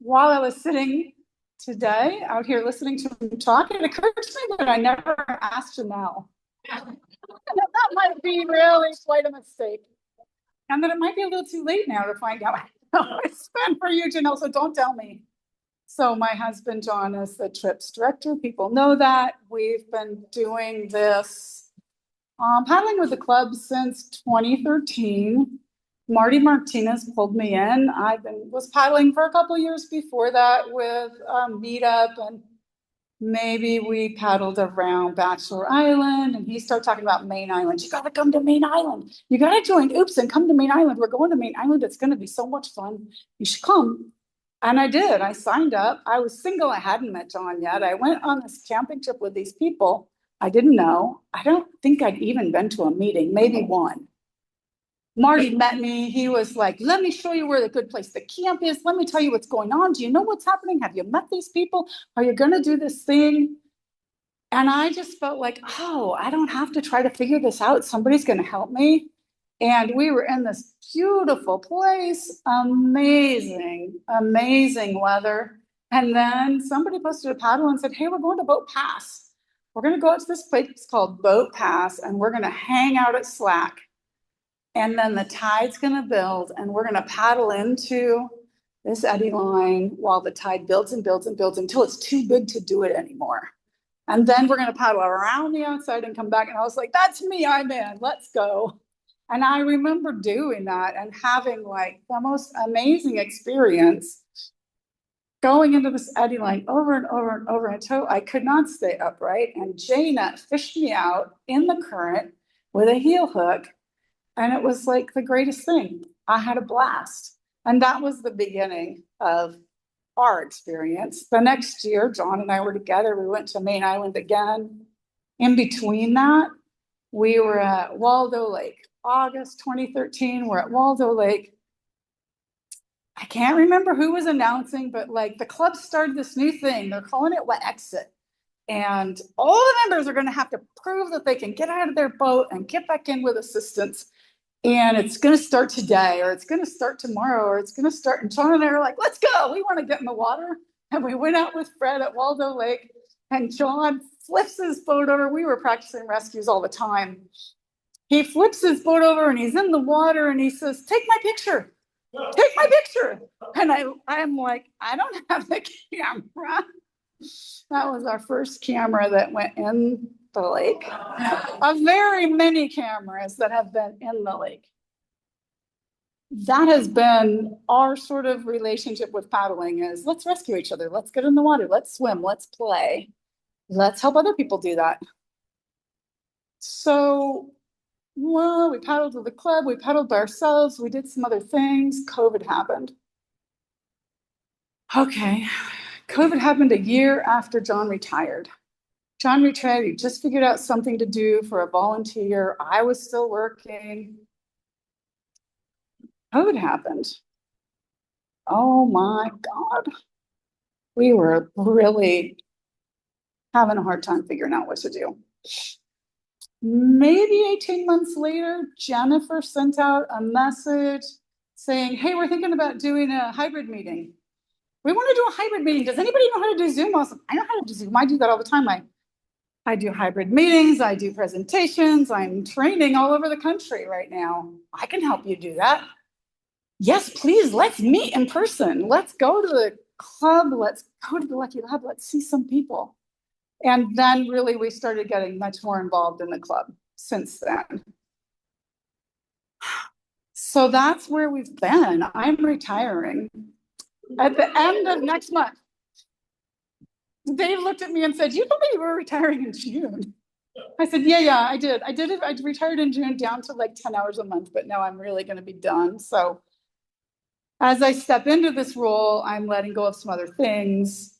while I was sitting today out here listening to him talk, it occurred to me that I never asked Janelle. That might be really quite a mistake. And that it might be a little too late now to find out how it's been for you, Janelle, so don't tell me. So my husband, John, is the trips director. People know that. We've been doing this paddling with the club since 2013. Marty Martinez pulled me in. Was paddling for a couple years before that with Meetup, and maybe we paddled around Bachelor Island, and he started talking about Main Island. You gotta come to Main Island. You gotta join Oops and come to Main Island. We're going to Main Island. It's gonna be so much fun. You should come. And I did. I signed up. I was single. I hadn't met John yet. I went on this camping trip with these people I didn't know. I don't think I'd even been to a meeting, maybe one. Marty met me. He was like, let me show you where the good place to camp is. Let me tell you what's going on. Do you know what's happening? Have you met these people? Are you going to do this thing? And I just felt like, oh, I don't have to try to figure this out. Somebody's going to help me. And we were in this beautiful place, amazing, amazing weather. And then somebody posted a paddle and said, hey, we're going to Boat Pass. We're going to go out to this place called Boat Pass, and we're going to hang out at Slack. And then the tide's going to build, and we're going to paddle into this eddy line while the tide builds and builds and builds until it's too big to do it anymore. And then we're going to paddle around the outside and come back. And I was like, that's me, I'm in, let's go. And I remember doing that and having like the most amazing experience going into this eddy line over and over and over until I could not stay upright. And Jaina fished me out in the current with a heel hook. And it was like the greatest thing. I had a blast. And that was the beginning of our experience. The next year, John and I were together. We went to Main Island again. In between that, we were at Waldo Lake. August 2013, we're at Waldo Lake. I can't remember who was announcing, but like the club started this new thing. They're calling it Wet Exit. And all the members are going to have to prove that they can get out of their boat and get back in with assistance. And it's going to start today, or it's going to start tomorrow, or it's going to start. And John and I are like, let's go. We want to get in the water. And we went out with Fred at Waldo Lake, and John flips his boat over. We were practicing rescues all the time. He flips his boat over and he's in the water and he says, take my picture. Take my picture. And I'm like, I don't have the camera. That was our first camera that went in the lake. Of very many cameras that have been in the lake. That has been our sort of relationship with paddling is let's rescue each other. Let's get in the water. Let's swim. Let's play. Let's help other people do that. So, well, we paddled with the club. We paddled by ourselves. We did some other things. COVID happened. Okay. COVID happened a year after John retired. John retired, he just figured out something to do for a volunteer. I was still working. COVID happened. Oh my God. We were really having a hard time figuring out what to do. Maybe 18 months later, Jennifer sent out a message saying, hey, we're thinking about doing a hybrid meeting. We want to do a hybrid meeting. Does anybody know how to do Zoom? I know how to do Zoom. I do that all the time. I do hybrid meetings. I do presentations. I'm training all over the country right now. I can help you do that. Yes, please, let's meet in person. Let's go to the club. Let's go to the Lucky Lab. Let's see some people. And then really we started getting much more involved in the club since then. So that's where we've been. I'm retiring at the end of next month. Dave looked at me and said, you told me you were retiring in June. I said, yeah, I did. I retired in June down to like 10 hours a month, but now I'm really going to be done. So as I step into this role, I'm letting go of some other things.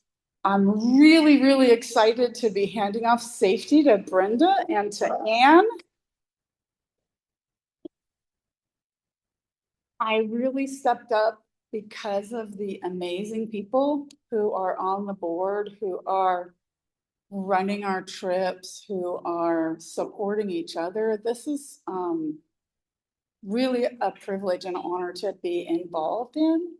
I'm really, really excited to be handing off safety to Brenda and to Anne. I really stepped up because of the amazing people who are on the board, who are running our trips, who are supporting each other. This is really a privilege and honor to be involved in.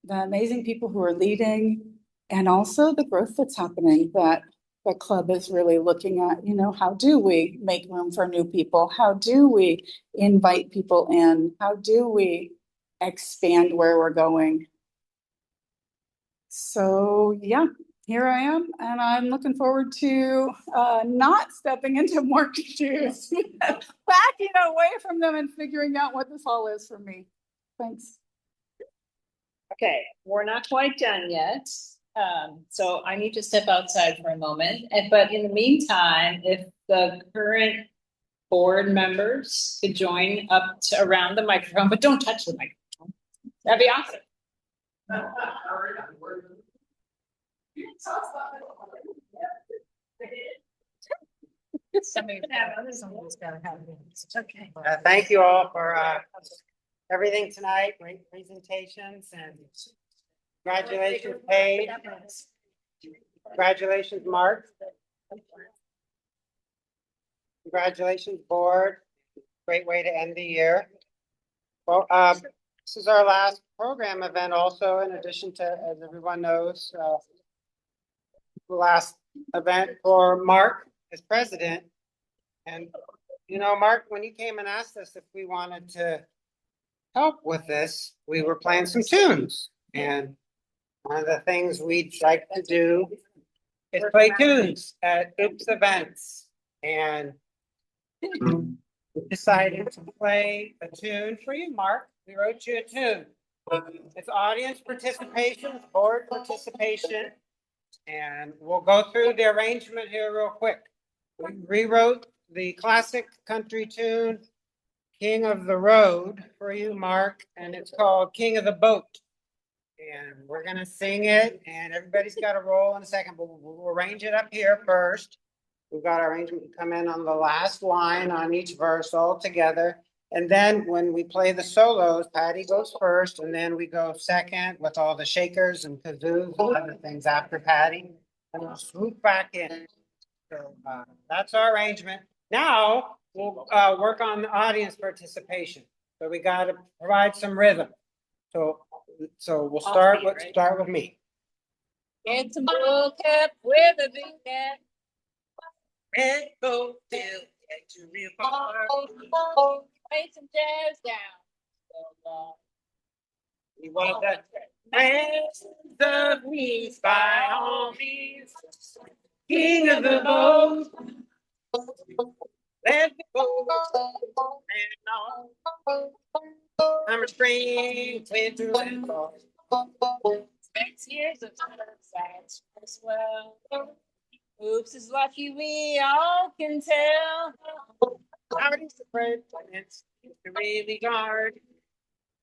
The amazing people who are leading, and also the growth that's happening that the club is really looking at, how do we make room for new people? How do we invite people in? How do we expand where we're going? So yeah, here I am, and I'm looking forward to not stepping into more shoes, backing away from them and figuring out what this all is for me. Thanks. Okay, we're not quite done yet. So I need to step outside for a moment. But in the meantime, if the current board members could join up to around the microphone, but don't touch the microphone. That'd be awesome. Thank you all for everything tonight. Great presentations, and congratulations, Paige. Congratulations, Mark. Congratulations, board. Great way to end the year. Well, this is our last program event also, in addition to, as everyone knows, the last event for Mark as president. And, Mark, when you came and asked us if we wanted to help with this, we were playing some tunes. And one of the things we'd like to do is play tunes at Oops events. And we decided to play a tune for you, Mark. We wrote you a tune. It's audience participation, it's board participation. And we'll go through the arrangement here real quick. We rewrote the classic country tune, King of the Road, for you, Mark, and it's called King of the Boat. And we're gonna sing it, and everybody's got a role in a second, but we'll arrange it up here first. We've got our arrangement to come in on the last line on each verse all together. And then when we play the solos, Patty goes first, and then we go second with all the shakers and kazoos and other things after Patty. And we'll swoop back in. So that's our arrangement. Now we'll work on the audience participation. So we got to provide some rhythm. So we'll start with me. It's a bull cap with a big net. Red boat till to real bar. Play some jazz down. We want that dance of me by all means. King of the boat. Let the boat and on. I'm a spring, winter, and fall. 6 years of sunsets as well. Oops is lucky we all can tell. Already spread plans to really guard.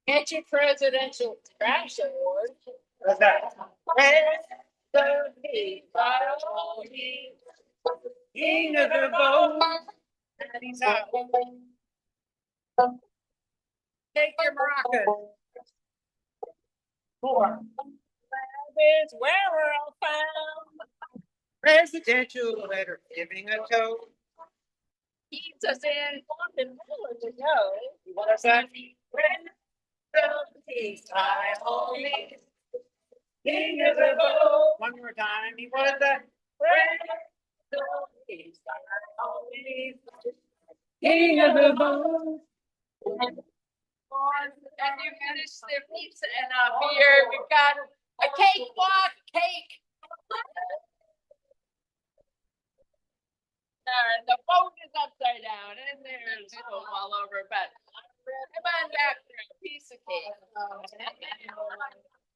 Get your presidential trash award. What's that? Red the peace by all means. King of the boat, and he's out. Take your maracas. 4. Is where we're all found. Presidential letter giving a toast. Keeps us in and willing to go. What is that? Friend of peace by all means. King of the boat. One more time. He was the friend of peace by all means. King of the boat. And you finish their pizza and beer. We've got a cakewalk, cake. The boat is upside down and there's foam all over, but come on back there, a piece of cake.